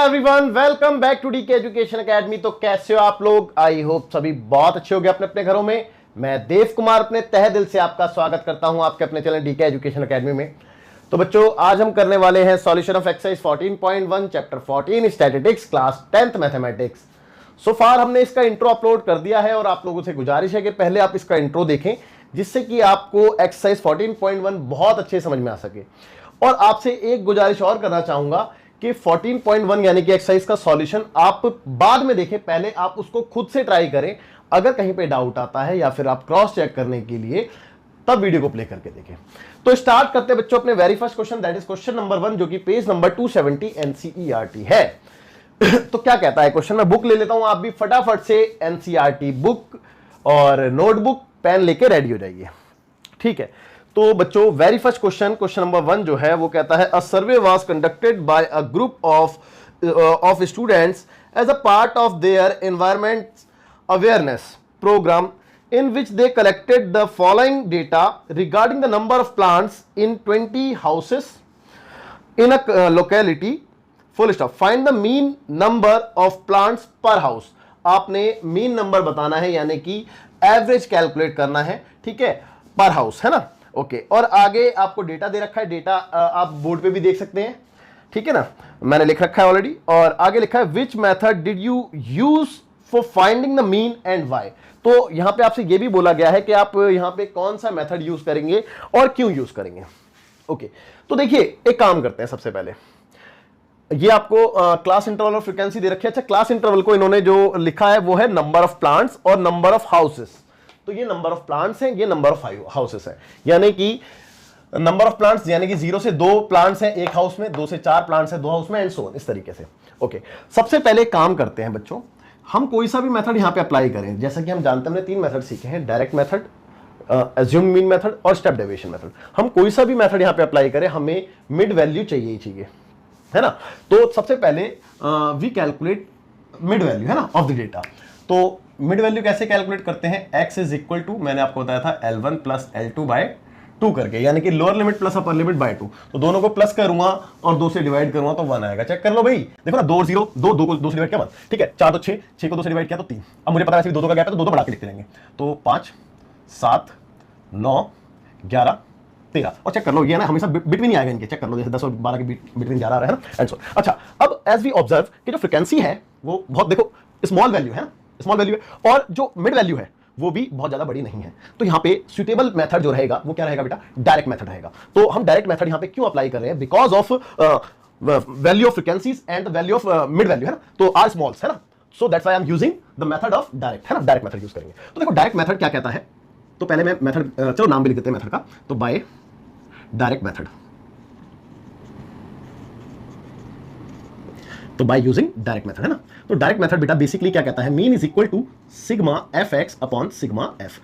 Everyone, welcome back to DK Education Academy. तो कैसे हो आप लोग? आई होप सभी बहुत अच्छे हो गए अपने अपने घरों में। मैं देव कुमार अपने तहे दिल से आपका स्वागत करता हूं आपके अपने चैनल डीके एजुकेशन एकेडमी में। तो बच्चों, आज हम करने वाले हैं solution of exercise 14.1 chapter 14 statistics class 10th mathematics. So far हमने इसका इंट्रो अपलोड कर दिया है और आप लोगों से गुजारिश है कि पहले आप इसका इंट्रो देखें, जिससे कि आपको एक्सरसाइज 14.1 बहुत अच्छे समझ में आ सके। और आपसे एक गुजारिश और करना चाहूंगा कि 14.1 यानी कि एक्सरसाइज का सॉल्यूशन आप बाद में देखें, पहले आप उसको खुद से ट्राई करें। अगर कहीं पे डाउट आता है या फिर आप क्रॉस चेक करने के लिए, तब वीडियो को प्ले करके देखें। तो स्टार्ट करते हैं बच्चों अपने very first question, that is question number 1, जो कि पेज नंबर 270 एनसीईआरटी है। तो क्या कहता है क्वेश्चन? मैं बुक ले लेता हूं, आप भी फटाफट से एनसीईआरटी बुक और नोटबुक पेन लेके रेडी हो जाइए। ठीक है, तो बच्चों very first question, question number 1 जो है वो कहता है, a survey was conducted by a group of students as a part of their environment awareness programme in which they collected the following data regarding the number of plants in 20 houses in a locality full stop. Find the mean number of plants पर house. आपने mean number बताना है, यानी कि average calculate करना है, ठीक है, पर हाउस, है ना। ओके, और आगे आपको डेटा दे रखा है, डेटा आप बोर्ड पे भी देख सकते हैं, ठीक है ना, मैंने लिख रखा है ऑलरेडी। और आगे लिखा है which method did you use for finding the mean and why. तो यहां पे आपसे ये भी बोला गया है कि आप यहां पे कौन सा मेथड यूज करेंगे और क्यों यूज करेंगे। ओके, तो देखिए एक काम करते हैं, सबसे पहले ये आपको क्लास इंटरवल और फ्रीक्वेंसी दे रखी है। अच्छा, क्लास इंटरवल को इन्होंने जो लिखा है वो है नंबर ऑफ प्लांट्स और नंबर ऑफ हाउसेस। तो ये नंबर ऑफ प्लांट्स हैं, ये नंबर ऑफ हाउसेस हैं, यानी कि नंबर ऑफ प्लांट्स यानी कि 0 से 2 प्लांट्स हैं एक हाउस में, 2 से 4 प्लांट्स हैं 2 हाउस में, एंड सो ऑन, इस तरीके से। ओके, सबसे पहले काम करते हैं बच्चों, हम कोई सा भी मेथड यहां पे अप्लाई करें। जैसा कि हम जानते हैं, हमने 3 मेथड सीखे हैं, direct method, assumed mean method और स्टेप डेविएशन मेथड। हम कोई सा भी मेथड यहां पे अप्लाई करें, हमें मिड वैल्यू चाहिए ही चाहिए, है ना। तो सबसे पहले वी कैलकुलेट मिड वैल्यू, है ना, ऑफ द डेटा। तो मिड वैल्यू कैसे कैलकुलेट करते हैं? x इज इक्वल टू, मैंने आपको बताया था, L1 प्लस L2 बाय 2 करके, यानी कि lower limit plus upper limit by 2। तो दोनों को प्लस करूंगा और 2 से डिवाइड करूंगा तो 1 आएगा। चेक कर लो भाई, देखो ना, 2 और 0, 2 को 2 से डिवाइड किया 1, ठीक है, 4 तो 6, 6 को 2 से डिवाइड किया तो 3। अब मुझे पता है 2 का गैप है तो 2 बढ़ा के लिखते जाएंगे। तो 5, 7, 9, 11, 13। और चेक कर लो, ये ना हमेशा बिटवीन ही आएगा इनके। चेक कर लो, जैसे 10 और 12 के बिटवीन 11 आ रहा है ना, एंड सो। अच्छा, अब एज वी ऑब्जर्व कि जो फ्रीक्वेंसी है वो बहुत, देखो, स्मॉल वैल्यू है ना, स्मॉल वैल्यू है, और जो मिड वैल्यू है वो भी बहुत ज्यादा बड़ी नहीं है। तो यहां पे सुटेबल मेथड जो रहेगा वो क्या रहेगा बेटा? डायरेक्ट मेथड रहेगा। तो हम डायरेक्ट मेथड यहां पे क्यों अप्लाई कर रहे हैं? Because of value of frequencies and the value of mid value, है ना, तो आर स्मॉल्स, है ना। So that's why I am using the method of direct, है ना, डायरेक्ट मेथड यूज करेंगे। तो देखो डायरेक्ट मेथड क्या कहता है, तो पहले मैं मेथड, चलो नाम भी लिख देते हैं मेथड का, तो बाय डायरेक्ट मेथड, तो बाय यूजिंग डायरेक्ट मेथड, है ना। तो डायरेक्ट मेथड बेटा बेसिकली क्या कहता है? Mean is equal to sigma f x upon sigma f.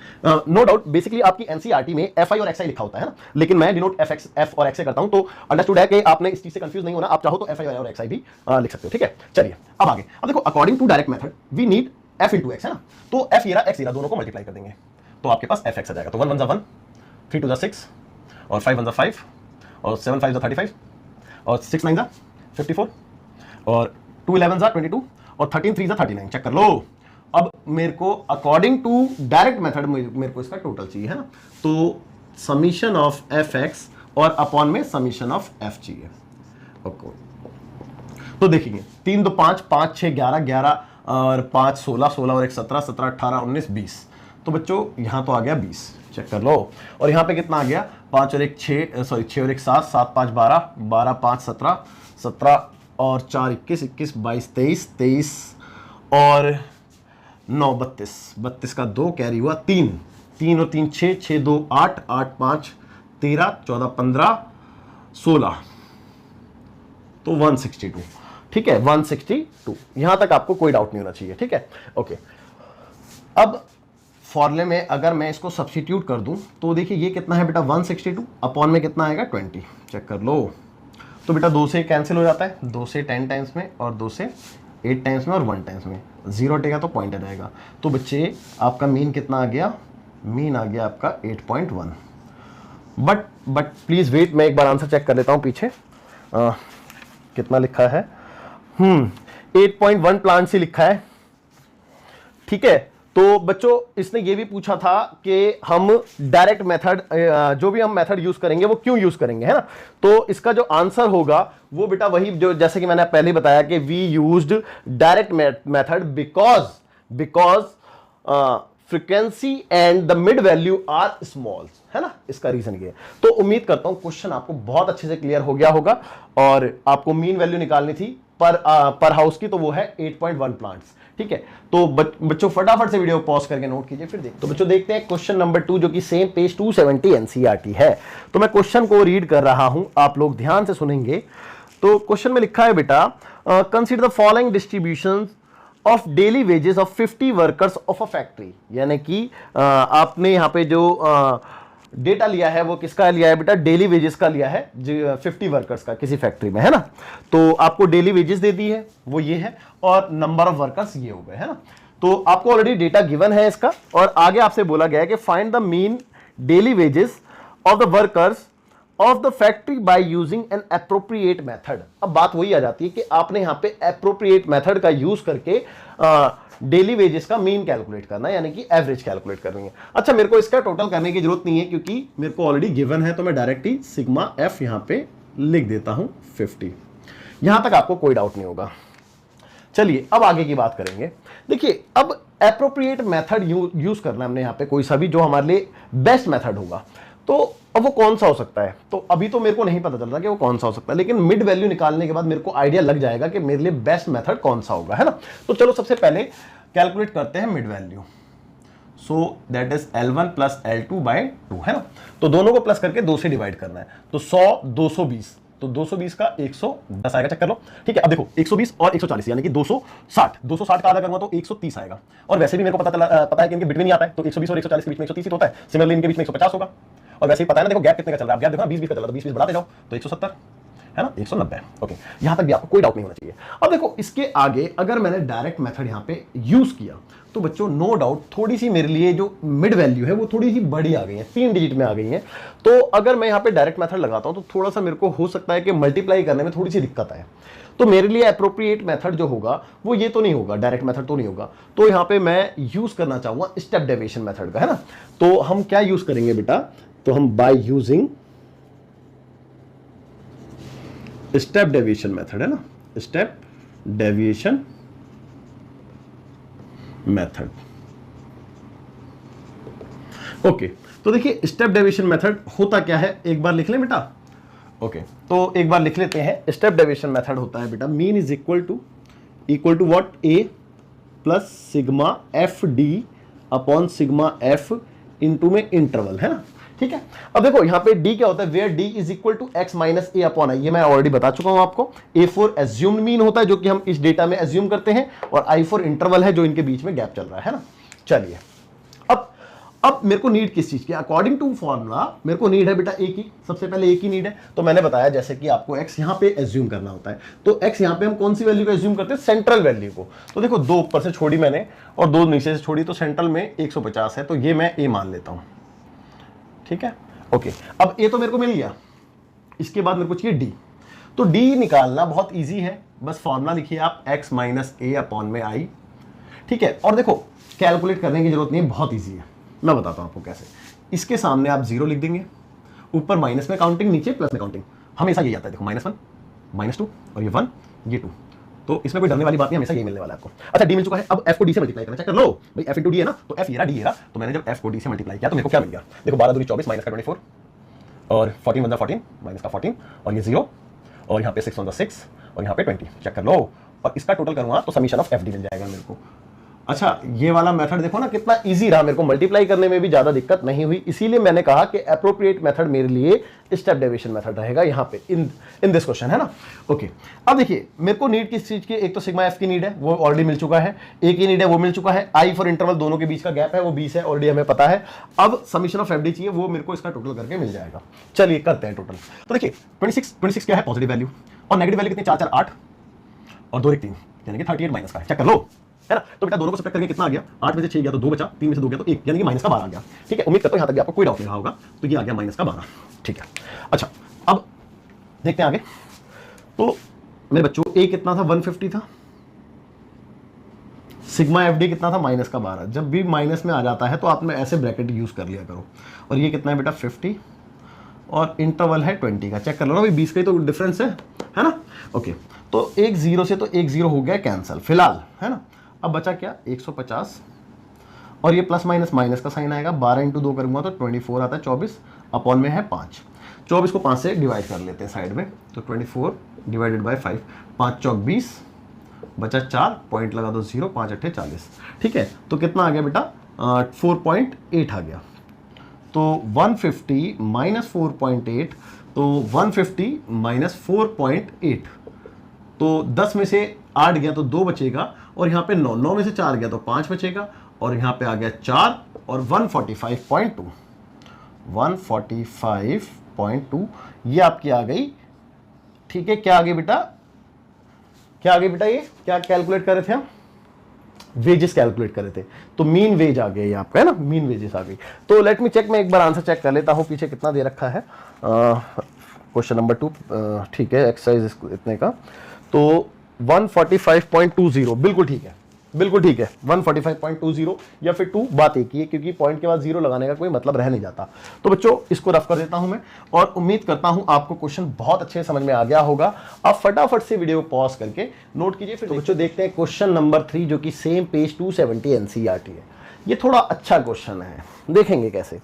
No doubt basically आपकी एनसीईआरटी में एफ आई और एक्स आई लिखा होता है ना, लेकिन मैं डिनोट एफ और एक्स से करता हूं। तो अंडरस्टूड है कि आपने इस चीज से कंफ्यूज नहीं होना, आप चाहो तो एफ आई और एक्स आई भी लिख सकते हो, ठीक है। चलिए अब आगे, अब देखो according to direct method we need f into x, है ना। तो एफ ईरा एक्स ईरा दोनों को मल्टीप्लाई कर देंगे तो आपके पास एफ एक्स आ जाएगा। तो 1 1 1, 3 2 6, और 5 1 5, और 7 5 35, और 6 9 54, और 2 11 22, और 13 3 39। चेक कर लो। अब मेरे को अकॉर्डिंग टू डायरेक्ट मेथड मेरे को इसका टोटल चाहिए, है ना। तो समीशन ऑफ एफ एक्स और अपॉन में समीशन ऑफ एफ चाहिए। ओके, तो देखिए 3 2 5, 5 6 11, 11 और 5 16, 16 और 1 17, 17 18 19 20। तो बच्चों यहां तो आ गया 20। चेक कर लो। और यहां पे कितना आ गया? 5 और 1 6, सॉरी 6 और 1 7, 7 5 12, 12 5 17, 17 और 4 21, 21 22 23, 23 और 9 32, 32 का 2 कैरी हुआ 3, 3 और 3 6, 6 2 8, 8 5 13, 14 15 16, तो 162, ठीक है, 162। यहां तक आपको कोई डाउट नहीं होना चाहिए, ठीक है। ओके, अब फॉर्मूले में अगर मैं इसको सब्स्टिट्यूट कर दूं तो देखिए ये कितना है बेटा? 162 अपॉन में कितना आएगा? 20। चेक कर लो। तो बेटा 2 से कैंसिल हो जाता है, 2 से 10 टाइम्स में, और 2 से 8 टाइम्स में, और 1 टाइम्स में। 0 हटेगा तो पॉइंट आ जाएगा। तो बच्चे आपका मीन कितना आ गया? मीन आ गया आपका 8.1। बट प्लीज वेट, मैं एक बार आंसर चेक कर लेता हूं पीछे कितना लिखा है। 8.1 प्लांट से लिखा है, ठीक है। तो बच्चों इसने ये भी पूछा था कि हम डायरेक्ट मेथड, जो भी हम मेथड यूज करेंगे वो क्यों यूज करेंगे, है ना। तो इसका जो आंसर होगा वो बेटा वही जो जैसे कि मैंने पहले बताया कि we used direct method because frequency and the mid value are small, है ना, इसका रीजन ये है। तो उम्मीद करता हूं क्वेश्चन आपको बहुत अच्छे से क्लियर हो गया होगा। और आपको मीन वैल्यू निकालनी थी पर हाउस की, तो वो है 8.1 प्लांट्स, ठीक है। तो बच्चों फटाफट से वीडियो पॉज करके नोट कीजिए, फिर देखते। तो बच्चों देखते हैं क्वेश्चन नंबर 2 जो कि सेम पेज 270 एनसीईआरटी है। तो मैं क्वेश्चन को रीड कर रहा हूं, आप लोग ध्यान से सुनेंगे। तो क्वेश्चन में लिखा है बेटा, consider the following distribution of daily wages of 50 workers of a factory. यानी कि आपने यहां पे जो डेटा लिया है वो किसका लिया है बेटा, डेली वेजेस का लिया है, 50 वर्कर्स का किसी फैक्ट्री में, है ना। तो आपको डेली वेजेस दे दी है, वो ये है, और नंबर ऑफ वर्कर्स ये हो गए, है ना। तो आपको ऑलरेडी डेटा गिवन है इसका, और आगे आपसे बोला गया है कि find the mean daily wages of the workers of the factory by using N appropriate method. अब बात वही आ जाती है कि आपने यहां पे एप्रोप्रिएट मेथड का यूज करके डेली वेजेस का मीन कैलकुलेट करना है, यानी कि एवरेज कैलकुलेट करनी है। अच्छा, मेरे को इसका टोटल करने की जरूरत नहीं है क्योंकि मेरे को ऑलरेडी गिवन है, तो मैं डायरेक्ट ही सिग्मा एफ यहां पे लिख देता हूं 50। यहां तक आपको कोई डाउट नहीं होगा। चलिए अब आगे की बात करेंगे। देखिए, अब एप्रोप्रिएट मेथड यूज करना है हमने यहां पे, कोई सा भी जो हमारे लिए बेस्ट मेथड होगा। तो अब वो कौन सा हो सकता है, तो अभी तो मेरे को नहीं पता चल रहा कि वो कौन सा हो सकता है, लेकिन मिड वैल्यू निकालने के बाद मेरे को आइडिया लग जाएगा कि मेरे लिए बेस्ट मेथड कौन सा होगा, है ना। तो चलो सबसे पहले कैलकुलेट करते हैं mid value. So that is L1 plus L2 by 2, है ना। तो दोनों को प्लस करके 2 से डिवाइड करना है। तो 100 220, तो 220 का 110 आएगा, चेक कर लो, ठीक है। अब देखो 120 और 140 यानी कि 260 का आधा करूंगा तो 130 आएगा। और वैसे भी मेरे को पता है कि इनके बिटवीन ही आता है, तो 120 और 140 के बीच में 130 होता है। सिमिलरली इनके बीच में 150 होगा। और वैसे ही पता है ना, देखो गैप कितने का चल रहा है, गैप देखो 20-20 का चल रहा है, तो 20-20 बढ़ाते जाओ तो 170, है ना, 190। ओके, यहां तक भी आपको कोई डाउट नहीं होना चाहिए। अब देखो इसके आगे अगर मैंने डायरेक्ट मेथड यहां पे यूज किया तो बच्चों नो डाउट थोड़ी सी मेरे लिए जो मिड वैल्यू है वो थोड़ी सी बड़ी आ गई है, 3 डिजिट में आ गई है। तो अगर मैं यहां पे डायरेक्ट मेथड लगाता हूं तो थोड़ा सा मेरे को हो सकता है कि मल्टीप्लाई करने में थोड़ी सी दिक्कत आए। तो मेरे लिए एप्रोप्रिएट मेथड जो होगा वो ये तो नहीं होगा, डायरेक्ट मेथड तो नहीं होगा। तो यहां पे मैं यूज करना चाहूंगा स्टेप डेविएशन मेथड का, है ना। तो हम क्या यूज करेंगे बेटा, तो हम bye using step deviation method, है ना, स्टेप डेविएशन मेथड। ओके, तो देखिए स्टेप डेविएशन मेथड होता क्या है, एक बार लिख लें बेटा। ओके, तो एक बार लिख लेते हैं। स्टेप डेविएशन मेथड होता है बेटा, mean is equal to what, a plus sigma f d upon sigma f into में इंटरवल, है ना, ठीक है। अब देखो यहां पे d क्या होता है, where d is equal to x minus a upon i, ये मैं ऑलरेडी बता चुका हूं आपको। A4 एज्यूम्ड मीन होता है जो कि हम इस डेटा में एज्यूम करते हैं, और I4 इंटरवल है जो इनके बीच में गैप चल रहा है ना। चलिए अब मेरे को नीड किस चीज की, अकॉर्डिंग टू फॉर्मूला मेरे को नीड है बेटा ए की, सबसे पहले ए की नीड है। तो मैंने बताया जैसे कि आपको x यहां पे एज्यूम करना होता है, तो x यहां पे हम कौन सी वैल्यू को एज्यूम करते हैं, सेंट्रल वैल्यू को। तो देखो 2 ऊपर से छोड़ी मैंने और 2 नीचे से छोड़ी, तो सेंट्रल में 150 है, तो ये मैं a मान लेता हूं, ठीक है। ओके, अब ए तो मेरे को मिल गया, इसके बाद मेरे को चाहिए डी। तो डी निकालना बहुत इजी है, बस फॉर्मूला लिखिए आप x माइनस ए अपॉन में आई, ठीक है। और देखो कैलकुलेट करने की जरूरत नहीं है, बहुत इजी है, मैं बताता हूं आपको कैसे। इसके सामने आप 0 लिख देंगे, ऊपर माइनस में काउंटिंग, नीचे प्लस में काउंटिंग, हमेशा यही आता है। देखो -1 -2 और ये 1 ये 2, तो इसमें कोई डरने वाली बात नहीं, हमेशा यही मिलने वाला है आपको। अच्छा डी मिल चुका है, अब एफ को डी से मल्टीप्लाई करना, चेक कर लो भाई, एफ इंटू डी है ना, तो एफ ये रहा, डी ये रहा। तो मैंने जब एफ को डी से मल्टीप्लाई किया तो मेरे को क्या मिल गया, देखो 12 दूनी 24 माइनस का 24 और 14 वन 14 माइनस का 14 और ये 0 और यहाँ पे 6 वन 6 और यहाँ पे 20, चेक कर लो। और इसका टोटल करूंगा तो समीशन ऑफ एफ डी मिल जाएगा मेरे को। अच्छा, ये वाला मेथड देखो ना कितना इजी रहा, मेरे को मल्टीप्लाई करने में भी ज्यादा दिक्कत नहीं हुई, इसीलिए मैंने कहा कि एप्रोप्रिएट मेथड मेरे लिए स्टेप डेविएशन मेथड रहेगा यहां पे इन दिस क्वेश्चन, है ना। ओके, अब देखिए मेरे को नीड किस चीज की, एक तो सिग्मा एफ की नीड है, वो ऑलरेडी मिल चुका है, ए की नीड है, वो मिल चुका है, आई फॉर इंटरवल दोनों के बीच का गैप है वो 20 है, ऑलरेडी हमें पता है। अब समीशन ऑफ एफडी चाहिए, वो मेरे को इसका टोटल करके मिल जाएगा। चलिए करते हैं टोटल। तो देखिए 26 क्या है, पॉजिटिव वैल्यू, और नेगेटिव वैल्यू कितनी, 4 4 8 और 2 1 3 यानी कि 38 माइनस का है, चेक कर लो, है ना। तो बेटा दोनों को सब्ट्रैक्ट करके कितना आ गया, 8 में से 6 गया तो 2 बचा, 3 में से 2 गया तो 1, यानी कि माइनस का 12 आ गया, ठीक है। उम्मीद करता हूं यहां तक भी आपको कोई डाउट नहीं रहा होगा। तो ये आ गया माइनस का 12, ठीक है। अच्छा, अब देखते हैं आगे। तो मेरे बच्चों ए कितना था, 150 था, सिग्मा एफ डी कितना था, माइनस का 12। जब भी माइनस में आ जाता है तो आपने ऐसे ब्रैकेट यूज कर लिया करो। और ये कितना है बेटा, 50, और इंटरवल है 20 का। चेक कर लो ना भाई, 20 का ही तो डिफरेंस है ना। ओके, तो एक जीरो से तो एक जीरो हो गया कैंसिल फिलहाल, है ना। अब बचा क्या, 150, और ये प्लस माइनस माइनस का साइन आएगा। 12 इंटू 2 करूंगा तो 24 आता है, 24 अपॉन में है 5। 24 को 5 से डिवाइड कर लेते हैं साइड में, तो 24 डिवाइडेड बाय 5, 5 चौक 20, बचा 4, पॉइंट लगा दो 0, 5 अट्ठे 40। ठीक है, तो कितना आ गया बेटा, 4.8 आ गया। तो 150 माइनस 4.8, तो 150 माइनस 4.8, तो 10 में से 8 गया तो 2 बचेगा, और यहाँ पे 9 में से 4 गया तो 5 बचेगा, और यहाँ पे आ गया 4 और 145.2, 145.2 ये आपकी आ गई। ठीक है, क्या आ गई बेटा, क्या आ गई बेटा, ये क्या कैलकुलेट कर रहे थे हम, वेजेस कैलकुलेट कर रहे थे, तो मीन वेज आ गया ये आपका, है ना, मीन वेजेस आ गई। तो लेट मी चेक, मैं एक बार आंसर चेक कर लेता हूं पीछे कितना दे रखा है। क्वेश्चन नंबर 2, ठीक है, एक्सरसाइज इतने का, तो 145.20 बिल्कुल ठीक है, बिल्कुल ठीक है, 145.20 या फिर 2, बात एक ही है, क्योंकि पॉइंट के बाद 0 लगाने का कोई मतलब रह नहीं जाता। तो बच्चों इसको रफ कर देता हूं मैं, और उम्मीद करता हूं आपको क्वेश्चन बहुत अच्छे समझ में आ गया होगा। आप फटाफट से वीडियो पॉज करके नोट कीजिए। फिर तो बच्चों देखते हैं क्वेश्चन नंबर 3, जो कि सेम पेज 270 एनसीईआरटी है। ये थोड़ा अच्छा क्वेश्चन है, देखेंगे कैसे।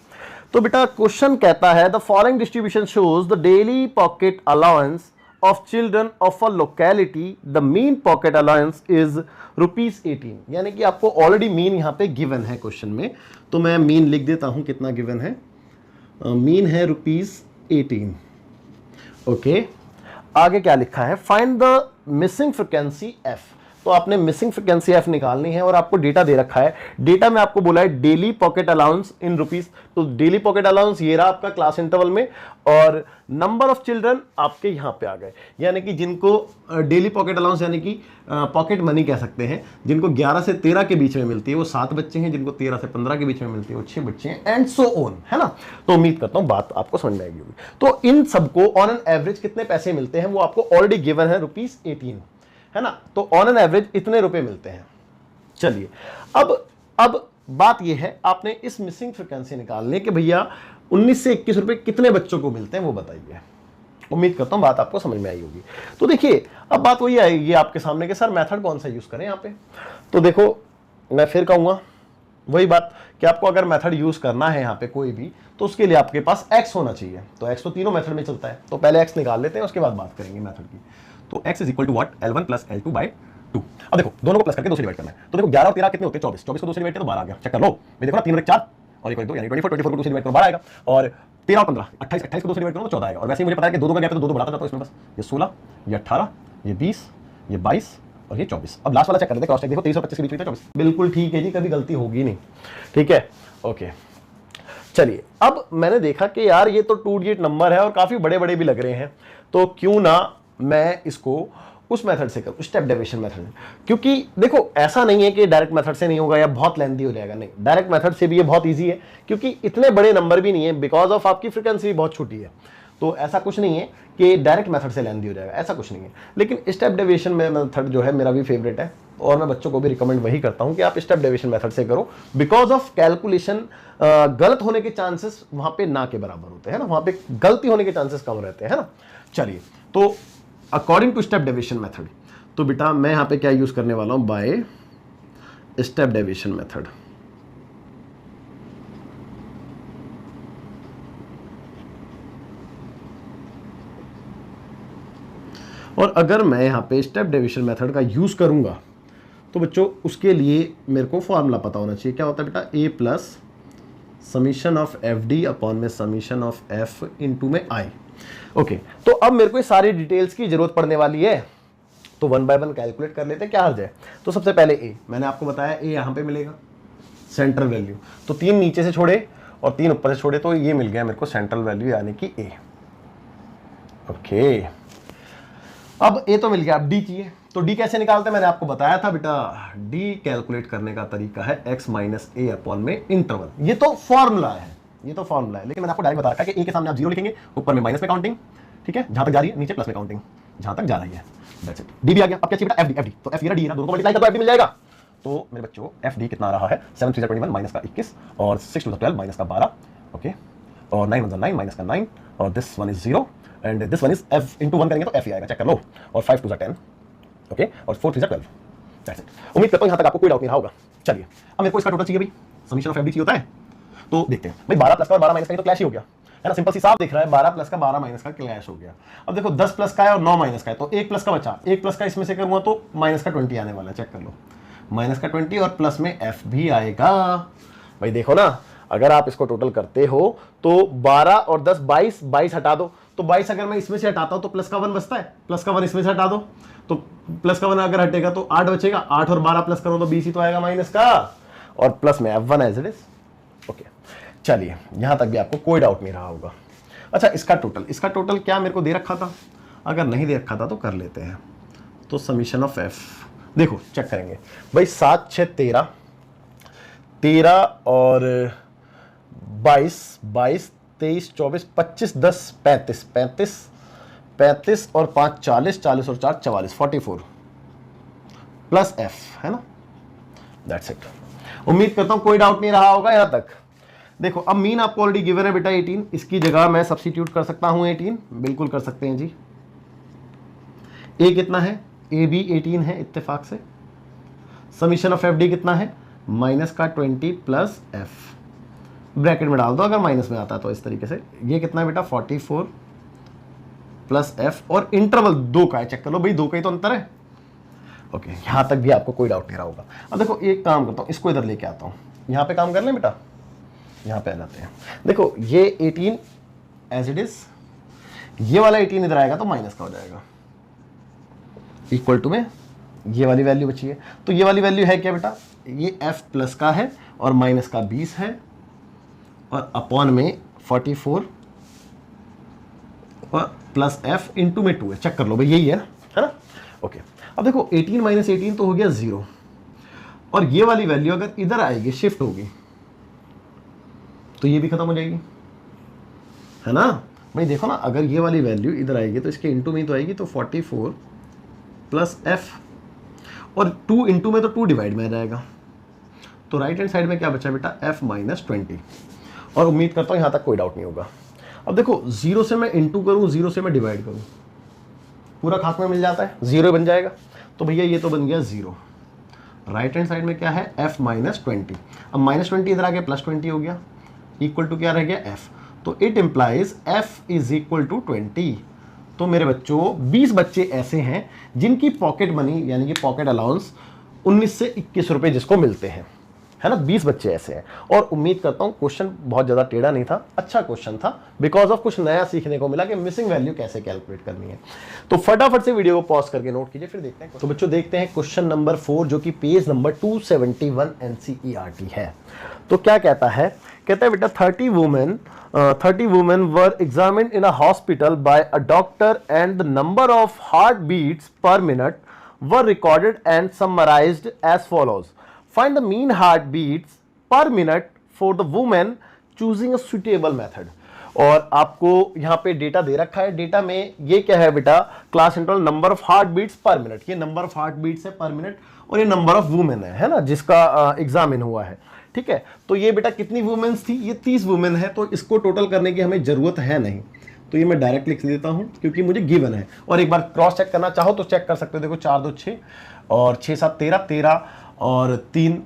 तो बेटा क्वेश्चन कहता है, the following distribution shows the daily pocket allowance of children of a locality, the mean pocket allowance is ₹18। यानी कि आपको ऑलरेडी मीन यहां पे गिवन है क्वेश्चन में, तो मैं मीन लिख देता हूं, कितना गिवन है, मीन है ₹18। ओके, आगे क्या लिखा है, find the missing frequency F. तो आपने मिसिंग फ्रीक्वेंसी एफ निकालनी है, और आपको डेटा दे रखा है। डेटा में आपको बोला है डेली पॉकेट अलाउंस इन रुपीस, तो डेली पॉकेट अलाउंस ये रहा आपका क्लास इंटरवल में, और नंबर ऑफ चिल्ड्रन आपके यहां पे आ गए, यानी कि जिनको डेली पॉकेट अलाउंस यानी कि पॉकेट मनी कह सकते हैं, जिनको 11 से 13 के बीच में मिलती है वो 7 बच्चे हैं, जिनको 13 से 15 के बीच में मिलती है वो 6 बच्चे हैं, एंड सो ऑन, है ना। तो उम्मीद करता हूं बात आपको समझ में आएगी होगी। तो इन सबको ऑन एन एवरेज कितने पैसे मिलते हैं वो आपको ऑलरेडी गिवन है, ₹18, है ना। तो ऑन एन एवरेज इतने रुपए मिलते हैं। चलिए, अब बात यह है, आपने इस मिसिंग फ्रीक्वेंसी निकालने के भैया 19 से 21 रुपए कितने बच्चों को मिलते हैं वो बताइए। उम्मीद करता हूं बात आपको समझ में आई होगी। तो देखिए, अब बात वही आएगी आपके सामने कि सर मेथड कौन सा यूज करें यहाँ पे। तो देखो, मैं फिर कहूंगा वही बात कि आपको अगर मेथड यूज करना है यहाँ पे कोई भी, तो उसके लिए आपके पास x होना चाहिए। तो x तो तीनों मेथड में चलता है, तो पहले x निकाल लेते हैं, उसके बाद बात करेंगे मेथड की। तो x is equal to what, L1 plus L2 by 2। अब देखो दोनों को प्लस करके 2 से डिवाइड करना है। तो देखो 11 और 13 कितने होते हैं, 24, 24 को 2 से डिवाइड करो 12 आ गया। चेक कर लो, मैं देखो ना 3 और 1 4 और 1 और 2 यानी 24, 24 को 2 से डिवाइड करो 12 आएगा, और 13 और 15 28, 28 को 2 से डिवाइड करो तो 14 आएगा। और वैसे ही मुझे पता है कि 2 का गैप है तो 2 बढ़ाता जाता हूं इसमें, बस ये 16, ये 18, ये 20, ये 22 और ये 24। अब लास्ट वाला चेक कर लेते हैं, क्रॉस चेक। देखो 23 और 25 के बीच में था 24, बिल्कुल ठीक है जी, कभी गलती होगी नहीं। ठीक है, ओके। चलिए, अब मैंने देखा कि यार ये तो 2 डिजिट नंबर है और काफी बड़े बड़े भी लग रहे हैं, तो क्यों ना मैं इसको उस मेथड से करूं, स्टेप डेविएशन मेथड। क्योंकि देखो ऐसा नहीं है कि डायरेक्ट मेथड से नहीं होगा या बहुत लेंथी हो जाएगा, नहीं, डायरेक्ट मेथड से भी ये बहुत इजी है, क्योंकि इतने बड़े नंबर भी नहीं है, बिकॉज ऑफ आपकी फ्रीक्वेंसी भी बहुत छोटी है। तो ऐसा कुछ नहीं है कि डायरेक्ट मेथड से लेंथी हो जाएगा, ऐसा कुछ नहीं है। लेकिन स्टेप डेविएशन मेथड जो है मेरा भी फेवरेट है, और मैं बच्चों को भी रिकमेंड वही करता हूं कि आप स्टेप डेविएशन मेथड से करो, बिकॉज ऑफ कैलकुलेशन गलत होने के चांसेस वहां पे ना के बराबर होते हैं ना, वहां पे गलती होने के चांसेस कम रहते हैं ना। चलिए, तो according to step deviation method, तो बेटा मैं यहां पे क्या यूज करने वाला हूं, बाय स्टेप डेविएशन मेथड। और अगर मैं यहां पे स्टेप डेविएशन मेथड का यूज करूंगा तो बच्चों उसके लिए मेरे को फॉर्मूला पता होना चाहिए। क्या होता है बेटा, a plus summation of F d upon में समीशन ऑफ एफ इंटू में आई। ओके, तो अब मेरे को ये सारी डिटेल्स की जरूरत पड़ने वाली है, तो 1 बाय 1 कैलकुलेट कर लेते हैं, क्या हर्ज है। तो सबसे पहले a, मैंने आपको बताया a यहां पे मिलेगा सेंट्रल वैल्यू, तो 3 नीचे से छोड़े और 3 ऊपर से छोड़े, तो ये मिल गया मेरे को सेंट्रल वैल्यू यानी कि a। ओके, अब a तो मिल गया, अब d चाहिए। तो d कैसे निकालते हैं, मैंने आपको बताया था बेटा, d कैलकुलेट करने का तरीका है x माइनस a अपॉन में इंटरवल। ये तो फॉर्मूला है, ये तो फॉर्मूला है, लेकिन मैंने आपको डायरेक्ट बता रखा है कि a के सामने आप 0 लिखेंगे, ऊपर में माइनस में काउंटिंग, ठीक है, जहां तक जा रही है, नीचे प्लस में काउंटिंग, जहां तक जा रही है। That's it. डी भी आ गया। अब क्या चाहिए बेटा? F D. तो एफ डी ना, दोनों को मल्टीप्लाई कर दो, एफ डी मिल जाएगा। तो मेरे बच्चों एफ डी कितना आ रहा है? 7 3 21 माइनस का 21 और 6 2 12 माइनस का 12, ओके, और 9 1 9 माइनस का 9 और this one is 0 and this one is F into 1 करेंगे तो एफ ही आएगा, चेक कर लो। और 5 2 10, ओके, और 4 3 12। That's it. उम्मीद करता हूं यहां तक आपको कोई डाउट नहीं रहा होगा। चलिए अब मेरे को इसका टोटल चाहिए भाई, समीशन ऑफ एफ डी चाहिए होता है, तो देखते हैं भाई। 12 प्लस का और 12 माइनस का तो क्लैश ही हो गया है ना, सिंपल सी साफ दिख रहा है। 12 प्लस का 12 माइनस का क्लैश हो गया। अब देखो 10 प्लस का है और 9 माइनस का है, तो 1 प्लस का बचा, 1 प्लस का इसमें से करूंगा तो माइनस का 20 आने वाला है, चेक कर लो, माइनस का 20 और प्लस में एफ भी आएगा। भाई देखो ना, अगर आप इसको टोटल करते हो तो 12 और 10 22, 22 हटा दो तो 22 अगर मैं इसमें से हटाता हूं तो प्लस का 1 बचता है, प्लस का 1 इसमें से हटा दो तो प्लस का 1 अगर हटेगा तो 8 बचेगा, 8 और 12 प्लस करो तो 20 ही तो आएगा माइनस का, और प्लस में F1 as it is. Okay, चलिए यहां तक भी आपको कोई डाउट नहीं रहा होगा। अच्छा, इसका टोटल क्या मेरे को दे रखा था? अगर नहीं दे रखा था तो कर लेते हैं। तो समीशन ऑफ एफ देखो चेक करेंगे भाई, 7 6 13, 13 और 22 22 23 24 25 10 35 35 35 और 5 40 40 और 4 44 44 प्लस एफ, है ना। That's it. उम्मीद करता हूं कोई डाउट नहीं रहा होगा यहां तक। देखो अब मीन आपको ऑलरेडी गिवन है बेटा 18, इसकी जगह मैं सब्स्टिट्यूट कर सकता हूं 18, बिल्कुल कर सकते हैं जी। ए कितना है? ए भी 18 है इत्तेफाक से। समीशन ऑफ एफ डी कितना है? माइनस का 20 प्लस एफ, ब्रैकेट में डाल दो अगर माइनस में आता है तो इस तरीके से। ये कितना है बेटा? 44 प्लस एफ, और इंटरवल 2 का है, चेक कर लो भाई, 2 का ही तो अंतर है। ओके, यहां तक भी आपको कोई डाउट नहीं रहा होगा। अब देखो एक काम करता हूं, इसको इधर लेके आता हूं, यहां पे काम कर लें बेटा, यहां पे आ जाते हैं। देखो ये 18 एज इट इज, ये वाला 18 इधर आएगा तो माइनस का हो जाएगा, इक्वल टू में ये वाली वैल्यू बची है। तो ये वाली वैल्यू है क्या बेटा? ये f प्लस का है और माइनस का 20 है और अपॉन में 44 और प्लस f इंटू में 2 है, चेक कर लो भाई, यही है ना। ओके, अब देखो 18 माइनस 18 तो हो गया 0, और ये वाली वैल्यू अगर इधर आएगी, शिफ्ट होगी, तो ये भी खत्म हो जाएगी, है ना भाई। देखो ना, अगर ये वाली वैल्यू इधर आएगी तो इसके इंटू में तो आएगी, तो 44 प्लस एफ, और 2 इंटू में तो 2 डिवाइड में आ जाएगा, तो राइट हैंड साइड में क्या बचा बेटा? f minus 20। और उम्मीद करता हूं यहां तक कोई डाउट नहीं होगा। अब देखो 0 से मैं इंटू करूं, 0 से मैं डिवाइड करूं, पूरा खाक में मिल जाता है, 0 बन जाएगा। तो भैया ये तो बन गया 0। राइट हैंड साइड में क्या है? f minus 20। अब माइनस 20 इधर आ गया, प्लस 20 हो गया, इक्वल टू क्या रह गया? f। तो it implies f is equal to 20। तो मेरे बच्चों 20 बच्चे ऐसे हैं जिनकी पॉकेट मनी यानी कि पॉकेट अलाउंस 19 से 21 रुपए जिसको मिलते हैं, है ना। 20 बच्चे ऐसे हैं, और उम्मीद करता हूं क्वेश्चन बहुत ज्यादा टेढ़ा नहीं था, अच्छा क्वेश्चन था, बिकॉज ऑफ कुछ नया सीखने को मिला कि मिसिंग वैल्यू कैसे कैलकुलेट करनी है। तो फटाफट से वीडियो को पॉज करके नोट कीजिए, फिर देखते हैं। तो बच्चों देखते हैं क्वेश्चन नंबर 4, जो कि पेज नंबर 271 एनसीईआरटी है। तो क्या कहता है? कहता है बेटा 30 women were examined in a hospital by a doctor and the number of heartbeats per minute were recorded and summarized as follows. Find the mean heartbeats per minute for the woman choosing a suitable method. और आपको यहाँ पे data दे रखा है, data में ये क्या है बेटा? Class interval number of heart beats per minute, ये नंबर ऑफ हार्ट बीट्स है पर मिनट, और ये नंबर ऑफ वुमेन है ना, जिसका एग्जामिन हुआ है, ठीक है। तो ये बेटा कितनी वुमेन्स थी? ये 30 वुमेन है, तो इसको टोटल करने की हमें जरूरत है नहीं, तो ये मैं डायरेक्ट लिख देता हूं क्योंकि मुझे गिवन है। और एक बार क्रॉस चेक करना चाहो तो चेक कर सकते हो, देखो 4 2 6 और 6 7 13 13 और 3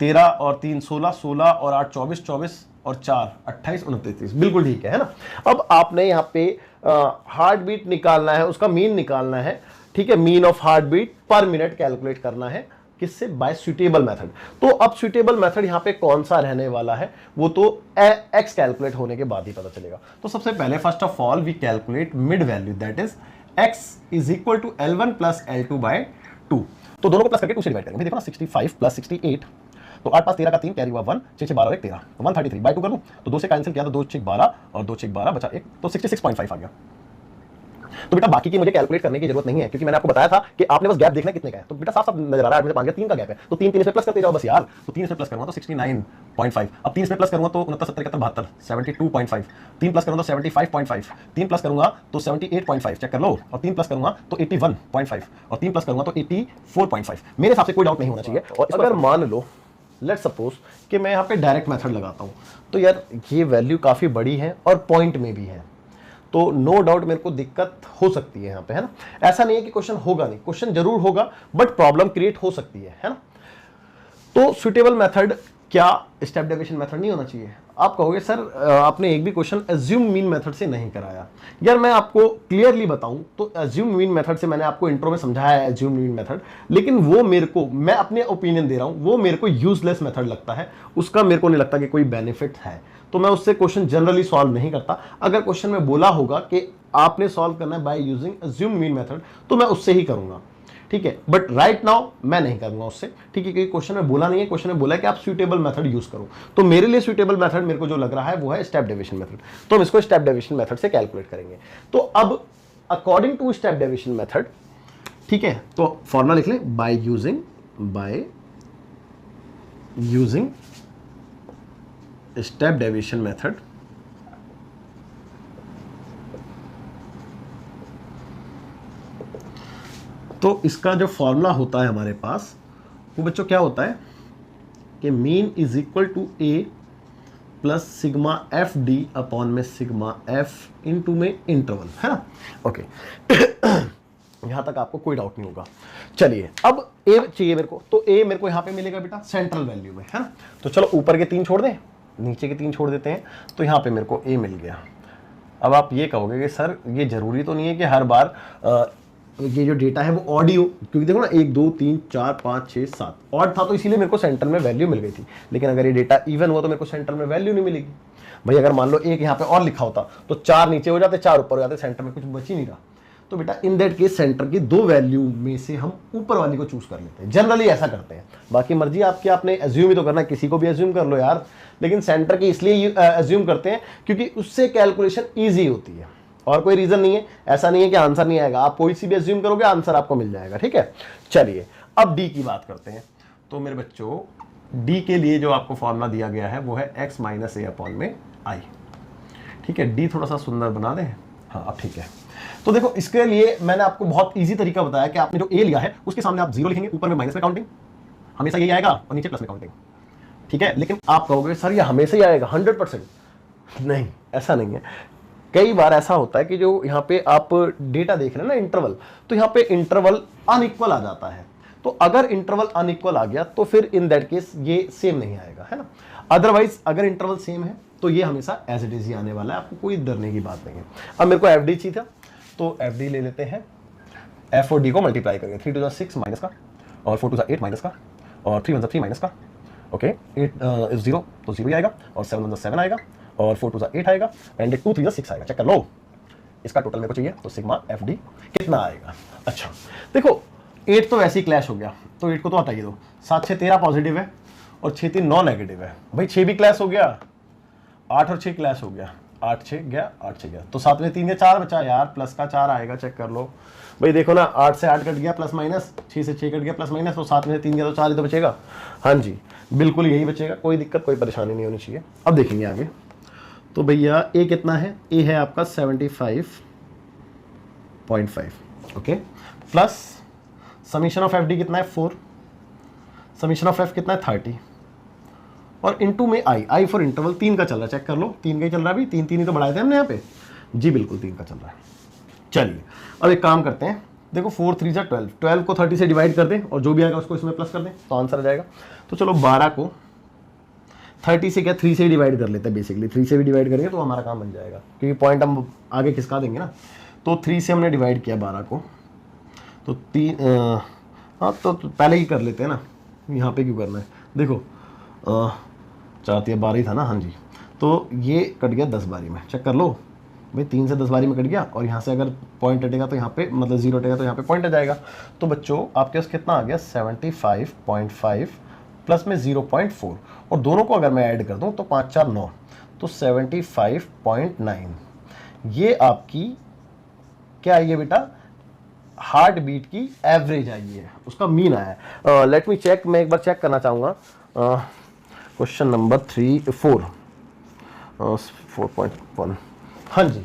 13 और 3 16 16 और 8 24 24 और 4 28 29 30, बिल्कुल ठीक है ना। अब आपने यहाँ पे हार्ट बीट निकालना है, उसका मीन निकालना है, ठीक है। Mean of heart beat per minute calculate करना है, किससे? By suitable method. तो अब सुटेबल मेथड यहां पे कौन सा रहने वाला है वो तो x कैलकुलेट होने के बाद ही पता चलेगा। तो सबसे पहले first of all we calculate mid value, that is x is equal to L1 plus L2 by 2। तो दोनों को प्लस करके 2 से डिवाइड करेंगे। देखो ना 65 प्लस 68, तो 8 5 13 का 3 कैरी हुआ 1, 6 6 12 1 13, तो 133 बाय 2 कर दूं तो 2 से कैंसिल किया तो 2 6 12 और 2 6 12 बचा 1, तो 66.5 आ गया। तो बेटा बाकी की मुझे कैलकुलेट करने की जरूरत नहीं है, क्योंकि मैंने आपको बताया था कि आपने बस गैप देखना कितने का है। तो बेटा साफ साफ नजर आ रहा है मुझे 5 का 3 का गैप है, तो 3 इसमें प्लस करते जाओ बस यार। तो 3 इसमें प्लस करूंगा तो 69.5, अब 3 इसमें प्लस करूंगा तो 69 70 71 72.5, 3 प्लस करूंगा तो 75.5, 3 प्लस करूंगा तो 78.5, चेक कर लो, और 3 प्लस करूंगा तो 81.5, और 3 प्लस करूंगा तो 84.5। मेरे हिसाब से कोई डाउट नहीं होना चाहिए। और अगर मान लो लेट्स सपोज कि मैं यहाँ पे डायरेक्ट मेथड लगाता हूँ, तो यार ये वैल्यू काफ़ी बड़ी है और पॉइंट में भी है, तो नो डाउट मेरे को दिक्कत हो सकती है यहाँ पे, है ना। ऐसा नहीं है कि क्वेश्चन होगा नहीं, क्वेश्चन जरूर होगा, बट प्रॉब्लम क्रिएट हो सकती है ना। तो सुटेबल मेथड क्या स्टेप डेविएशन मेथड नहीं होना चाहिए? आप कहोगे सर आपने एक भी क्वेश्चन एज्यूम मीन मेथड से नहीं कराया। यार मैं आपको क्लियरली बताऊं तो एज्यूम मीन मेथड से मैंने आपको इंट्रो में समझाया है एज्यूम मीन मेथड, लेकिन वो मेरे को, मैं अपने ओपिनियन दे रहा हूं, वो मेरे को यूजलेस मेथड लगता है, उसका मेरे को नहीं लगता कि कोई बेनिफिट है, तो मैं उससे क्वेश्चन जनरली सॉल्व नहीं करता। अगर क्वेश्चन में बोला होगा कि आपने सॉल्व करना है by using assume mean method, तो मैं उससे ही करूंगा, ठीक है, बट राइट नाउ मैं नहीं करूंगा उससे, ठीक है, क्योंकि क्वेश्चन में बोला नहीं है, क्वेश्चन में बोला है कि आप सुटेबल मेथड यूज करो। तो मेरे लिए सुटेबल मेथड मेरे को जो लग रहा है वो है स्टेप डेविएशन मेथड, तो हम इसको स्टेप डेविएशन मेथड से कैलकुलेट करेंगे। तो अब according to step deviation method, ठीक है, तो फॉर्मूला लिख लें, by using step deviation method तो इसका जो फॉर्मूला होता है हमारे पास, वो बच्चों क्या होता है कि mean is equal to a plus sigma f d upon में सिग्मा एफ इनटू में इंटरवल, है ना। ओके यहां तक आपको कोई डाउट नहीं होगा। चलिए अब ए चाहिए मेरे को, तो ए मेरे को यहां पे मिलेगा बेटा सेंट्रल वैल्यू में, है ना। तो चलो ऊपर के 3 छोड़ दें, नीचे के 3 छोड़ देते हैं, तो यहां पे मेरे को ए मिल गया। अब आप ये कहोगे कि सर ये जरूरी तो नहीं है कि हर बार ये जो डेटा है वो ऑड ही हो, क्योंकि देखो ना 1 2 3 4 5 6 7 ऑड था, तो इसीलिए मेरे को सेंटर में वैल्यू मिल गई थी। लेकिन अगर ये डेटा इवन हुआ तो मेरे को सेंटर में वैल्यू नहीं मिलेगी। भाई अगर मान लो एक यहाँ पे और लिखा होता तो 4 नीचे हो जाते, 4 ऊपर हो जाते, सेंटर में कुछ बच ही नहीं रहा। तो बेटा इन दैट केस सेंटर की 2 वैल्यू में से हम ऊपर वाली को चूज कर लेते हैं, जनरली ऐसा करते हैं। बाकी मर्जी आपकी, आपने एज्यूम ही तो करना है, किसी को भी एज्यूम कर लो यार, लेकिन सेंटर की इसलिए एज्यूम करते हैं क्योंकि उससे कैलकुलेशन ईजी होती है, और कोई रीजन नहीं है। ऐसा नहीं है कि आंसर नहीं आएगा, आप कोई सी भी एज्यूम करोगे आंसर आपको मिल जाएगा, ठीक है। चलिए अब डी की बात करते हैं। तो मेरे बच्चों डी के लिए जो आपको फॉर्मूला दिया गया है वो है x माइनस ए अपॉन में आई, ठीक है। डी थोड़ा सा सुंदर बना दें, हाँ अब ठीक है। तो देखो इसके लिए मैंने आपको बहुत ईजी तरीका बताया कि आपने जो ए लिया है उसके सामने आप 0 लिखेंगे, ऊपर में माइनस में काउंटिंग, हमेशा यही आएगा, और नीचे प्लस में काउंटिंग, ठीक है। लेकिन आप कहोगे सर ये हमेशा ही आएगा 100%, नहीं ऐसा नहीं है। कई बार ऐसा होता है कि जो यहाँ पे आप डेटा देख रहे हैं ना इंटरवल, तो यहाँ पे इंटरवल अनइक्वल आ जाता है। तो अगर इंटरवल अनइक्वल आ गया तो फिर इन दैट केस ये सेम नहीं आएगा, है ना। अदरवाइज अगर इंटरवल सेम है तो ये हमेशा एज इट इज ही आने वाला है, आपको कोई डरने की बात नहीं है। अब मेरे को एफ डी चाहिए था, तो एफ डी ले लेते हैं, एफ और डी को मल्टीप्लाई करेंगे, 3 2 6 माइनस का, और 4 2 8 माइनस का, और 3 1 3 माइनस का, ओके 8 इज 0 तो 0 ही आएगा, और 7 1 7 आएगा, और 4 2 8 आएगा, एंड 2 3 6 आएगा। चेक कर लो, इसका टोटल मेरे को चाहिए, तो सिग्मा एफ डी कितना आएगा। अच्छा देखो 8 तो वैसे ही क्लैश हो गया, तो 8 को तो हटाइए दो, 7 6 13 पॉजिटिव है, और 6 3 9 नेगेटिव है। भाई 6 भी क्लैश हो गया, 8 और 6 क्लैश हो गया, 8 6 गया, 8 6 गया, तो 7 में 3 के 4 बचा यार, प्लस का 4 आएगा। चेक कर लो भाई, देखो ना 8 से 8 कट गया प्लस माइनस, 6 से 6 कट गया प्लस माइनस, तो 7 में से 3 गया तो 4 ही तो बचेगा। हाँ जी बिल्कुल यही बचेगा, कोई दिक्कत कोई परेशानी नहीं होनी चाहिए। अब देखेंगे आगे, तो भैया ए कितना है, ए है आपका 75.5, okay, plus summation of F D कितना है 4, समीशन ऑफ एफ कितना है 30, और इनटू में आई फॉर इंटरवल 3 का चल रहा है। चेक कर लो 3 का ही चल रहा है, अभी 3 3 ही तो बढ़ाए थे हमने यहाँ पे, जी बिल्कुल 3 का चल रहा है। चलिए अब एक काम करते हैं, देखो 4 3 जा 12, 12 को 30 से डिवाइड कर दें, और जो भी आएगा उसको इसमें प्लस कर दें, तो आंसर आ जाएगा। तो चलो 12 को 30 से क्या 3 से ही डिवाइड कर लेते हैं, बेसिकली 3 से भी डिवाइड करेंगे तो हमारा काम बन जाएगा, क्योंकि पॉइंट हम आगे खिसका देंगे ना। तो 3 से हमने डिवाइड किया 12 को, तो 3 हाँ तो पहले ही कर लेते हैं ना, यहाँ पे क्यों करना है। देखो 4 3 12 ही था ना, हाँ जी, तो ये कट गया 10 बारी में। चेक कर लो भाई, 3 से 10 बारी में कट गया, और यहाँ से अगर पॉइंट हटेगा तो यहाँ पे मतलब 0 हटेगा तो यहाँ पे पॉइंट आ जाएगा। तो बच्चों आपके पास कितना आ गया 75.5 प्लस में 0.4, और दोनों को अगर मैं ऐड कर दूं तो 5 4 9, तो 75.9 ये आपकी क्या आई है बेटा, हार्ट बीट की एवरेज आई है, उसका मीन आया है। लेट मी चेक, मैं एक बार चेक करना चाहूंगा। क्वेश्चन नंबर 4.1, हाँ जी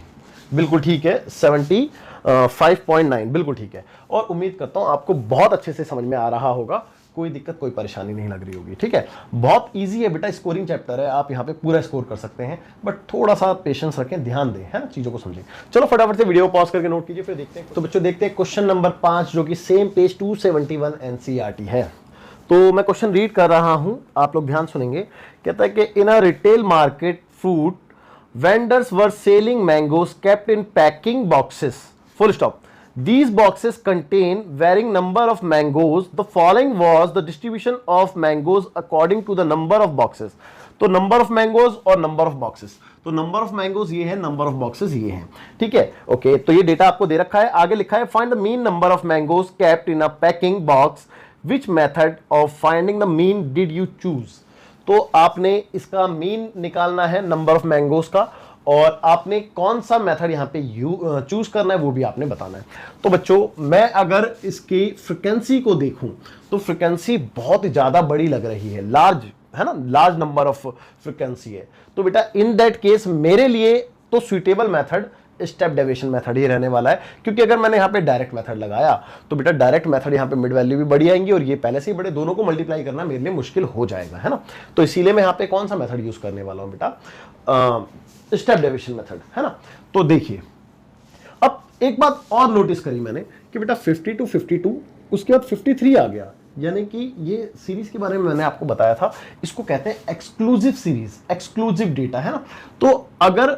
बिल्कुल ठीक है, 75.9 बिल्कुल ठीक है। और उम्मीद करता हूं आपको बहुत अच्छे से समझ में आ रहा होगा, कोई दिक्कत कोई परेशानी नहीं लग रही होगी। ठीक है, बहुत इजी है बेटा, स्कोरिंग चैप्टर है, आप यहाँ पे पूरा स्कोर कर सकते हैं, बट थोड़ा सा पेशेंस रखें, ध्यान दें, है ना, चीजों को समझें। चलो फटाफट से वीडियो पॉज करके नोट कीजिए, फिर देखते हैं। तो बच्चों देखते हैं क्वेश्चन नंबर 5, जो कि सेम पेज 271 एनसीईआरटी है। तो मैं क्वेश्चन रीड कर रहा हूं, आप लोग ध्यान सुनेंगे। कहता है कि in a retail market fruit vendors were selling mangoes kept in packing boxes, full stop. These boxes contain varying number of mangoes. The following was the distribution of mangoes according to the number of boxes. तो number of mangoes और number of boxes, तो number of mangoes ये है, number of boxes ये है। ठीक है, okay, तो ये डेटा आपको दे रखा है। आगे लिखा है find the mean number of mangoes kept in a packing box. Which method of finding the mean did you choose? तो आपने इसका मीन निकालना है नंबर ऑफ मैंगोज का, और आपने कौन सा मेथड यहां पे चूज करना है वो भी आपने बताना है। तो बच्चों मैं अगर इसकी फ्रीक्वेंसी को देखूं तो फ्रीक्वेंसी बहुत ज्यादा बड़ी लग रही है, लार्ज है ना, लार्ज नंबर ऑफ फ्रीक्वेंसी है। तो बेटा इन दैट केस मेरे लिए तो suitable method step deviation method ही रहने वाला है, क्योंकि अगर मैंने यहाँ पे डायरेक्ट मेथड लगाया तो बेटा डायरेक्ट मेथड यहाँ पे मिड वैल्यू भी बड़ी आएंगी, और ये पहले से ही बड़े, दोनों को मल्टीप्लाई करना मेरे लिए मुश्किल हो जाएगा, है ना। तो इसीलिए मैं यहाँ पे कौन सा मेथड यूज करने वाला हूँ बेटा, स्टेप डेविएशन मेथड, है ना। तो देखिए अब एक बात और नोटिस करी मैंने कि बेटा 50 to 52, उसके बाद 53 आ गया, यानी कि ये सीरीज के बारे में मैंने आपको बताया था, इसको कहते हैं एक्सक्लूसिव सीरीज, एक्सक्लूसिव डेटा, है ना। तो अगर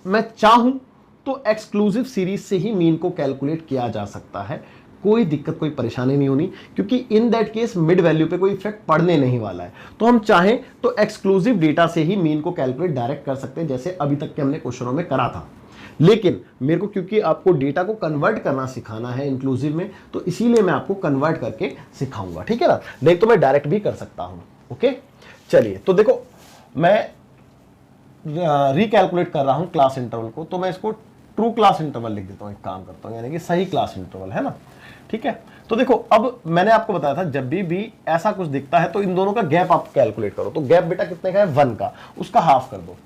मैं चाहूं तो एक्सक्लूसिव सीरीज से ही मीन को कैलकुलेट किया जा सकता है, कोई दिक्कत कोई परेशानी नहीं होनी, क्योंकि in that case mid value पे कोई इफेक्ट पड़ने नहीं वाला है। तो हम चाहें तो एक्सक्लूसिव डेटा से ही मीन को कैलकुलेट डायरेक्ट कर सकते हैं, जैसे अभी तक के हमने क्वेश्चनों में करा था। लेकिन मेरे को क्योंकि आपको डेटा को कन्वर्ट करना सिखाना है इंक्लूसिव में, तो इसीलिए मैं आपको कन्वर्ट करके सिखाऊंगा, ठीक है ना। नहीं तो मैं डायरेक्ट भी कर सकता हूं। ओके चलिए, तो देखो मैं रिकैलकुलेट कर रहा हूं क्लास इंटरवल को, तो मैं इसको ट्रू क्लास इंटरवल लिख देता हूं, एक काम करता हूं, यानी कि सही क्लास इंटरवल, है ना। ठीक है, तो देखो अब मैंने आपको बताया था जब भी ऐसा कुछ दिखता है तो इन दोनों का गैप आप कैलकुलेट करो। तो गैप बेटा कितने का है, 1 का, उसका हाफ कर दो,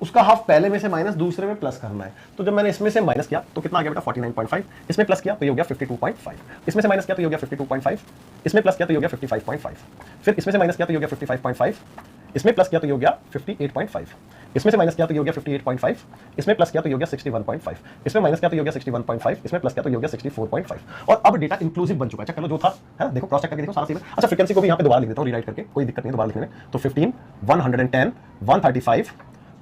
उसका हाफ पहले में से माइनस दूसरे में प्लस करना है। तो जब मैंने इसमें से माइनस किया तो कितना आ गया बेटा 49.5, इसमें प्लस किया तो ये हो गया 52.5, इसमें से माइनस किया तो ये हो गया 52.5, इसमें प्लस किया तो ये हो गया 55.5, फिर इसमें से माइनस किया तो ये हो गया 55.5, इसमें प्लस किया तो ये हो गया 58.5, इसमें से माइनस किया तो ये हो गया 58.5, इसमें प्लस किया तो ये हो गया 61.5, इसमें माइनस किया तो ये हो गया 61.5, इसमें प्लस किया तो ये हो गया 64.5। और अब डेटा इंक्लूसिव बन चुका है, चेक कर लो जो था, है ना, देखो क्रॉस चेक करके देखो सारा सेम है। अच्छा फ्रीक्वेंसी को भी यहाँ पे दोबारा लिख देता हूँ रीराइट करके, कोई दिक्कत नहीं दोबारा लिखने में। तो 15, 110, 135,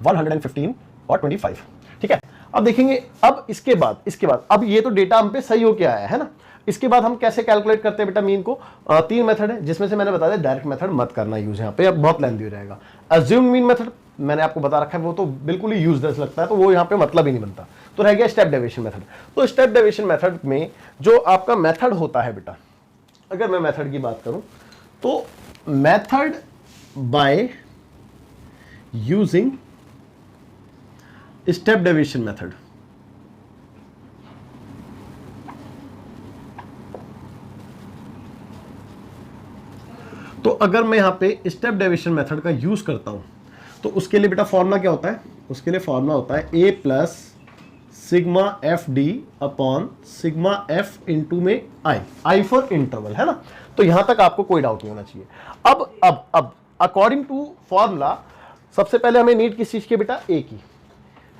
115 और 25, ठीक है। अब देखेंगे, अब इसके बाद अब ये तो डेटा हम पे सही होके आया है ना। इसके बाद हम कैसे कैलकुलेट करते हैं बेटा मीन को, 3 मेथड है, जिसमें से मैंने बता दिया डायरेक्ट मेथड मत करना यूज यहाँ पे, अब बहुत लेंथी हो जाएगा। अज्यूम मीन मेथड मैंने आपको बता रखा है, वो तो बिल्कुल ही यूजलेस लगता है, तो वो यहाँ पे मतलब ही नहीं बनता। तो रह गया स्टेप डेविएशन मेथड। तो स्टेप डेविएशन मेथड में जो आपका मेथड होता है बेटा, अगर मैं मेथड की बात करूं तो method by using step deviation method, तो अगर मैं यहां पे स्टेप डेविएशन मेथड का यूज करता हूं तो उसके लिए बेटा फॉर्मूला क्या होता है, उसके लिए फॉर्मूला होता है a plus sigma f d upon sigma F into में आई फॉर इंटरवल, है ना। तो यहां तक आपको कोई डाउट नहीं होना चाहिए। अब अकॉर्डिंग टू फॉर्मूला सबसे पहले हमें नीड किस चीज की बेटा, a की,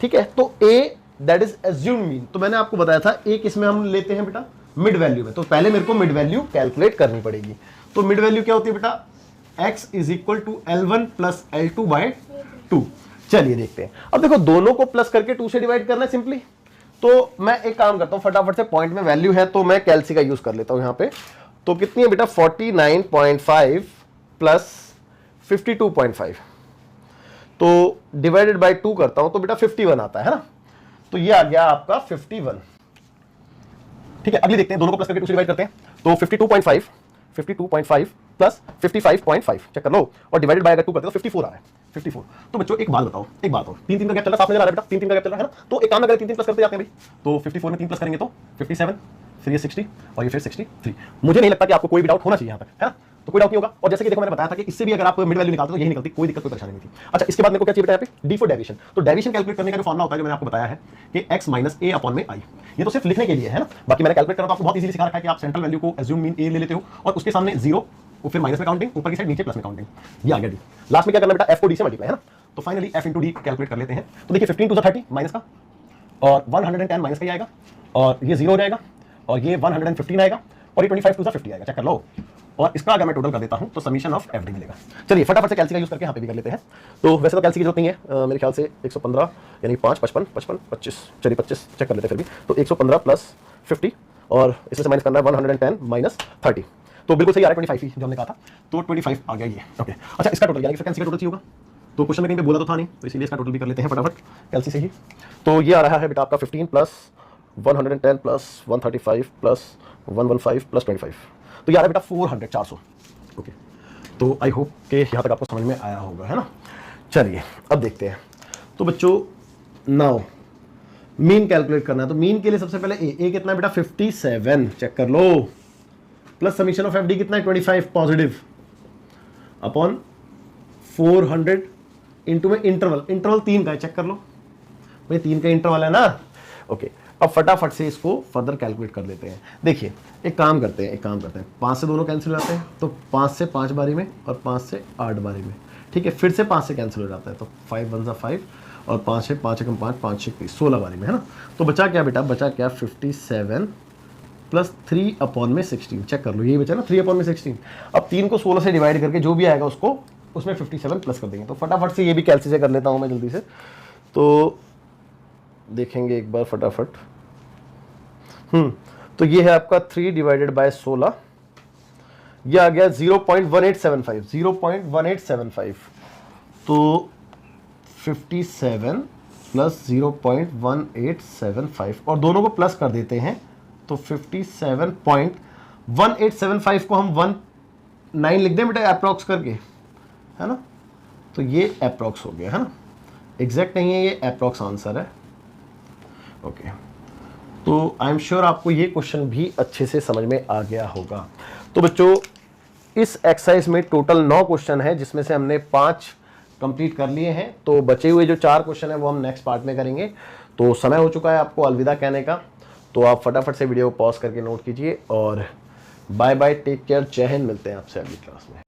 ठीक है। तो a that is assume mean, तो मैंने आपको बताया था a किसमें हम लेते हैं बेटा, मिड वैल्यू में। तो पहले मेरे को मिड वैल्यू कैलकुलेट करनी पड़ेगी। तो मिड वैल्यू क्या होती है बेटा, x is equal to L1 plus L2 by 2। चलिए देखते हैं। अब देखो दोनों को प्लस करके 2 से डिवाइड करना है सिंपली। तो मैं एक काम करता हूं, फटाफट से पॉइंट में वैल्यू है तो मैं कैलसी का यूज कर लेता हूं यहां पे। तो कितनी है बेटा 49.5 प्लस 52.5, तो डिवाइडेड बाय 2 करता हूं तो बेटा 51 आता है ना। तो ये आ गया आपका 51, ठीक है। अगली देखते हैं, दोनों को प्लस करके 2 से डिवाइड करते हैं। तो 52.5 प्लस 55.5 चेक कर लो, और डिवाइडेड बाय अगर 2 करते हैं तो 54 आ रहा है। 54। तो बच्चों एक बात बताओ, एक बात हो, 3 3 का गैप चल रहा है, साफ नजर आ रहा है बेटा, 3 3 का गैप चल रहा है ना। तो एक काम अगर 3 3 प्लस करते जाते हैं भाई, तो 54 में 3 प्लस करेंगे तो 57, फिर ये 60 और ये फिर 63। मुझे नहीं लगता कि आपको कोई भी डाउट होना चाहिए यहाँ तक, है ना। तो कोई डाउट नहीं होगा। और जैसे कि देखो मैंने बताया था कि इससे भी अगर आप मिड वैल्यू निकालते तो यही निकलती, कोई दिक्कत कोई परेशानी नहीं थी। अच्छा, इसके बाद मेरे को क्या चाहिए बेटा यहाँ पे, डी फॉर डेविएशन। तो डेविएशन कैलकुलेट करने का जो फॉर्मूला होता है, जो मैंने आपको बताया है कि x माइनस a अपॉन में i, ये तो सिर्फ लिखने के लिए है ना। बाकी मैंने कैलकुलेट करना तो आपको बहुत इजीली सिखा रखा है कि आप सेंट्रल वैल्यू को एज्यूम मीन a ले लेते हो और उसके सामने 0 और फिर माइनस में काउंटिंग, ऊपर की साइड नीचे प्लस में काउंटिंग, ये आ गया डी। लास्ट में क्या करना बेटा, f को d से मल्टीप्लाई, है ना। तो finally f into D calculate कर लेते हैं। तो देखिए 15 टू 30 माइनस का और 110 माइनस का ही आएगा और ये 0 हो जाएगा और ये 115 आएगा और ये 25 टू 50 आएगा, चेक कर लो। और इसका अगर मैं टोटल कर देता हूं तो समीशन ऑफ एफडी मिलेगा। चलिए फटाफट से कैलसी का यूज करके यहाँ पे भी कर लेते हैं। तो वैसे तो कैलसी की जरूरत नहीं है, मेरे ख्याल से 115 यानी 5 55 55 25, चलिए 25 चेक कर लेते हैं फिर भी। तो 115 प्लस 50 और इसमें से माइनस करना है 110 माइनस 30, तो बिल्कुल सही आ रहा है 25 ही जो हमने कहा था। तो 25 आ गया ये, ओके। अच्छा, इसका टोटल यानी कैलसी का टोटल चाहिए होगा, तो क्वेश्चन में कहीं पे बोला तो था नहीं, तो इसीलिए इसका टोटल भी कर लेते हैं फटाफट कैलसी से ही। तो ये आ रहा है बेटा आपका 15 प्लस 110 प्लस 135 प्लस 115 प्लस 25, तो ये आ रहा है बेटा 400 400, ओके। तो आई होप कि यहाँ तक आपको समझ में आया होगा, है ना। चलिए अब देखते हैं। तो बच्चों नाउ मीन कैलकुलेट करना है, तो मीन के लिए सबसे पहले ए कितना है बेटा 57, चेक कर लो, plus summation of F D कितना है 25 पॉजिटिव अपॉन 400 इंटू में इंटरवल 3 का है, चेक कर लो भाई, 3 का इंटरवल है ना, ओके। अब फटाफट से इसको फर्दर कैलकुलेट कर लेते हैं। देखिए एक काम करते हैं 5 से दोनों कैंसिल हो जाते हैं, तो 5 से 5 बारी में और 5 से 8 बारी में, ठीक है। फिर से 5 से कैंसिल हो जाता है, तो 5 1 5 और 5 से 5 1 5 5 6 16 बारी में, है ना। तो बचा क्या बेटा, बचा क्या 57 प्लस 3 अपॉन में 16, चेक कर लो, यही बचा ना 3 अपॉन में 16। अब 3 को 16 से डिवाइड करके जो भी आएगा उसको उसमें 57 प्लस कर देंगे। तो फटाफट से ये भी कैलसी से कर लेता हूँ मैं जल्दी से, तो देखेंगे एक बार फटाफट। तो ये है आपका 3 डिवाइडेड बाय 16, ये आ गया 0.1875 0.1875। तो 57 प्लस 0.1875 और दोनों को प्लस कर देते हैं, तो 57.1875 को हम 19 लिख दें बेटा अप्रॉक्स करके, है ना। तो ये अप्रॉक्स हो गया, है ना, एग्जैक्ट नहीं है, ये अप्रॉक्स आंसर है, ओके। तो आई एम श्योर आपको ये क्वेश्चन भी अच्छे से समझ में आ गया होगा। तो बच्चों इस एक्सरसाइज में टोटल 9 क्वेश्चन है, जिसमें से हमने 5 कंप्लीट कर लिए हैं। तो बचे हुए जो 4 क्वेश्चन है वो हम नेक्स्ट पार्ट में करेंगे। तो समय हो चुका है आपको अलविदा कहने का, तो आप फटाफट से वीडियो पॉज करके नोट कीजिए और बाय बाय, टेक केयर, जय हिंद, मिलते हैं आपसे अगली क्लास में।